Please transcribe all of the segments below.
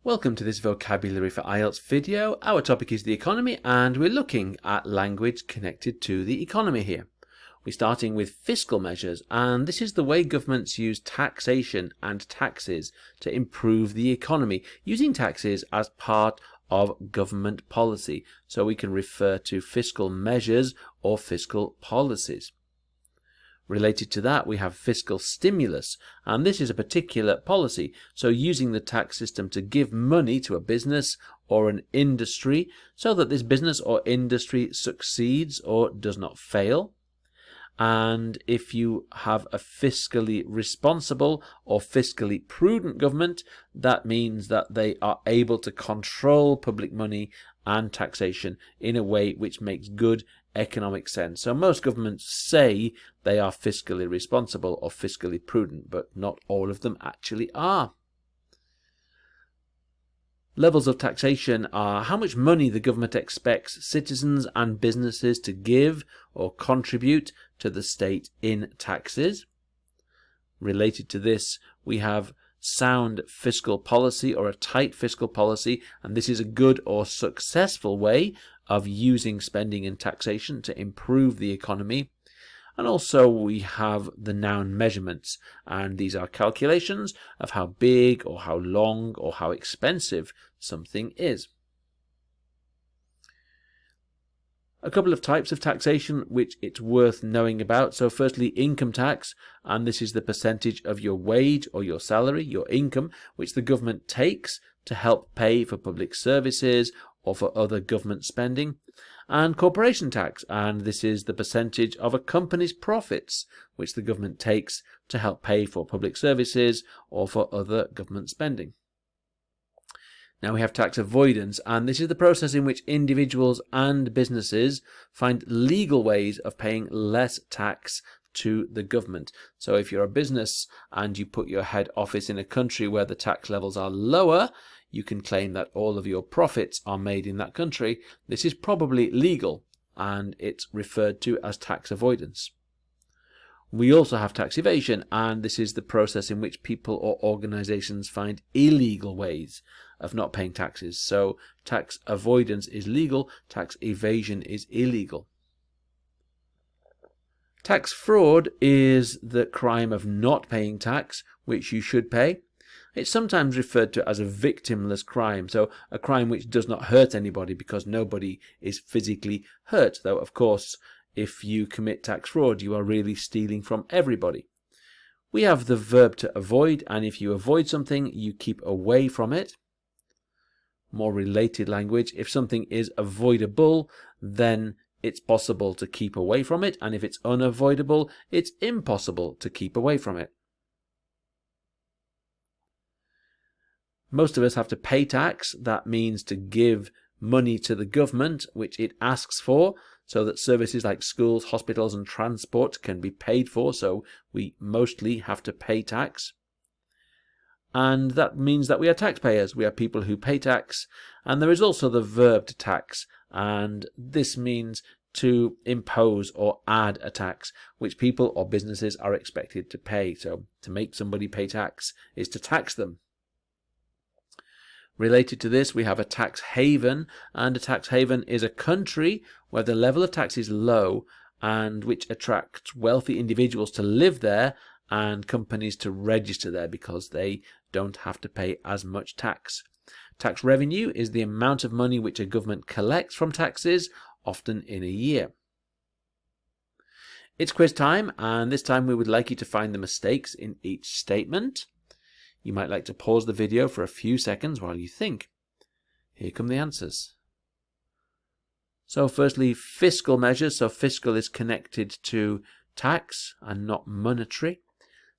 Welcome to this vocabulary for IELTS video. Our topic is the economy and we're looking at language connected to the economy here. We're starting with fiscal measures, and this is the way governments use taxation and taxes to improve the economy, using taxes as part of government policy. So we can refer to fiscal measures or fiscal policies. Related to that, we have fiscal stimulus, and this is a particular policy, so using the tax system to give money to a business or an industry so that this business or industry succeeds or does not fail. And if you have a fiscally responsible or fiscally prudent government, that means that they are able to control public money and taxation in a way which makes good economic sense. So most governments say they are fiscally responsible or fiscally prudent, but not all of them actually are. Levels of taxation are how much money the government expects citizens and businesses to give or contribute to the state in taxes. Related to this, we have sound fiscal policy or a tight fiscal policy, and this is a good or successful way of using spending and taxation to improve the economy. And also we have the noun measurements, and these are calculations of how big or how long or how expensive something is. A couple of types of taxation which it's worth knowing about. So firstly, income tax, and this is the percentage of your wage or your salary, your income, which the government takes to help pay for public services or for other government spending. And corporation tax, and this is the percentage of a company's profits which the government takes to help pay for public services or for other government spending. Now we have tax avoidance, and this is the process in which individuals and businesses find legal ways of paying less tax to the government. So if you're a business and you put your head office in a country where the tax levels are lower, you can claim that all of your profits are made in that country. This is probably legal, and it's referred to as tax avoidance. We also have tax evasion, and this is the process in which people or organizations find illegal ways of not paying taxes. So tax avoidance is legal, tax evasion is illegal. Tax fraud is the crime of not paying tax, which you should pay. It's sometimes referred to as a victimless crime, so a crime which does not hurt anybody because nobody is physically hurt, though of course if you commit tax fraud you are really stealing from everybody. We have the verb to avoid, and if you avoid something you keep away from it. More related language, if something is avoidable then it's possible to keep away from it, and if it's unavoidable it's impossible to keep away from it. Most of us have to pay tax. That means to give money to the government which it asks for, so that services like schools, hospitals and transport can be paid for, so we mostly have to pay tax. And that means that we are taxpayers. We are people who pay tax. And there is also the verb to tax, and this means to impose or add a tax which people or businesses are expected to pay. So to make somebody pay tax is to tax them. Related to this, we have a tax haven, and a tax haven is a country where the level of tax is low and which attracts wealthy individuals to live there and companies to register there because they don't have to pay as much tax. Tax revenue is the amount of money which a government collects from taxes, often in a year. It's quiz time, and this time we would like you to find the mistakes in each statement. You might like to pause the video for a few seconds while you think. Here come the answers. So firstly, fiscal measures. So fiscal is connected to tax and not monetary.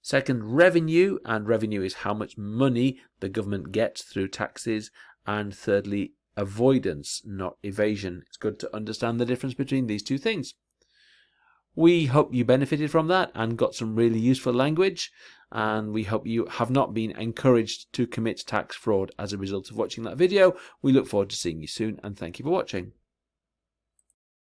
Second, revenue, and revenue is how much money the government gets through taxes. And thirdly, avoidance, not evasion. It's good to understand the difference between these two things. We hope you benefited from that and got some really useful language, and we hope you have not been encouraged to commit tax fraud as a result of watching that video. We look forward to seeing you soon, and thank you for watching.